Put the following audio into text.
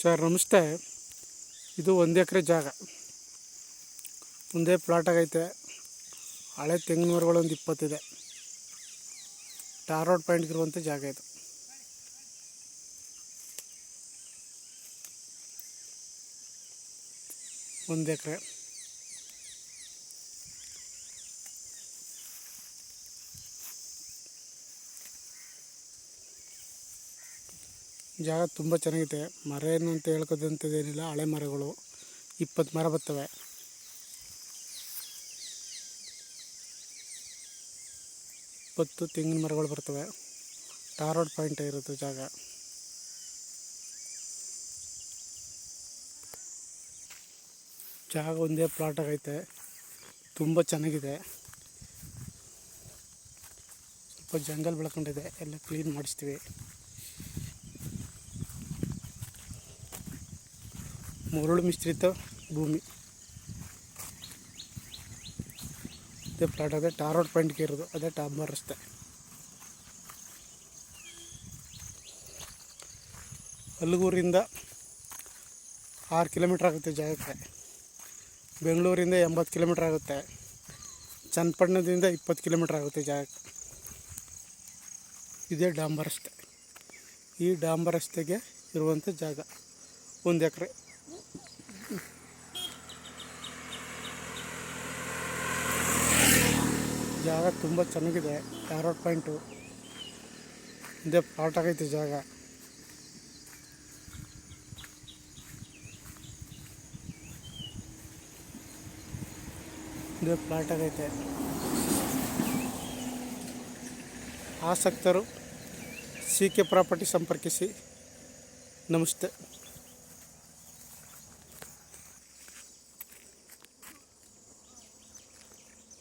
Sir ನಮಸ್ತೆ. ಇದು 1 ಎಕರೆ ಜಾಗ, ಮುಂದೆ ಪ್ಲಾಟ್ ಆಗೈತೆ. ಹಳೆ ತೆಂಗಿನ ಮರಗಳು ಒಂದು 20 ಇದೆ. ಟಾರ್ ರೋಡ್ ಪಾಯಿಂಟ್ಗೆ ಇರುವಂಥ ಜಾಗ ಇದು. ಒಂದು ಎಕರೆ ಜಾಗ ತುಂಬ ಚೆನ್ನಾಗಿದೆ. ಮರ ಏನು ಅಂತ ಹೇಳ್ಕೋದಂಥದ್ದೇನಿಲ್ಲ, ಹಳೆ ಮರಗಳು 20 ಮರ ಬರ್ತವೆ. ತೆಂಗಿನ ಮರಗಳು ಬರ್ತವೆ. ಟಾರ್ ರೋಡ್ ಪಾಯಿಂಟ್ ಇರುತ್ತೆ ಜಾಗ. ಜಾಗ ಒಂದೇ ಪ್ಲಾಟ್ ಆಗೈತೆ, ತುಂಬ ಚೆನ್ನಾಗಿದೆ. ಸ್ವಲ್ಪ ಜಂಗಲ್ ಬೆಳ್ಕೊಂಡಿದೆ, ಎಲ್ಲ ಕ್ಲೀನ್ ಮಾಡಿಸ್ತೀವಿ. ಮರಳು ಮಿಶ್ರಿತ ಭೂಮಿ. ಅದೇ ಪ್ಲಾಟ್ ಅದೇ ಟಾರ್ ರೋಡ್ ಪಾಯಿಂಟ್ಗೆ ಇರೋದು, ಅದೇ ಡಾಂಬರ್ ರಸ್ತೆ. ಅಲ್ಗೂರಿಂದ 6 ಕಿಲೋಮೀಟ್ರ್ ಆಗುತ್ತೆ ಜಾಗಕ್ಕೆ. ಬೆಂಗಳೂರಿಂದ 80 ಕಿಲೋಮೀಟ್ರ್ ಆಗುತ್ತೆ. ಚನ್ನಪಟ್ಟಣದಿಂದ 20 ಕಿಲೋಮೀಟ್ರ್ ಆಗುತ್ತೆ ಜಾಗಕ್ಕೆ. ಇದೇ ಡಾಂಬರ್ ರಸ್ತೆ. ಈ ಡಾಂಬರ್ ರಸ್ತೆಗೆ ಇರುವಂಥ ಜಾಗ 1 ಎಕರೆ. ಜಾಗ ತುಂಬ ಚೆನ್ನಾಗಿದೆ. ಟಾರ್ ರೋಡ್ ಪಾಯಿಂಟು, ಇದೇ ಪ್ಲಾಟ್ ಆಗೈತೆ ಜಾಗ. ಇದೇ ಪ್ಲಾಟ್ ಆಗೈತೆ. ಆಸಕ್ತರು CK ಪ್ರಾಪರ್ಟಿ ಸಂಪರ್ಕಿಸಿ. ನಮಸ್ತೆ.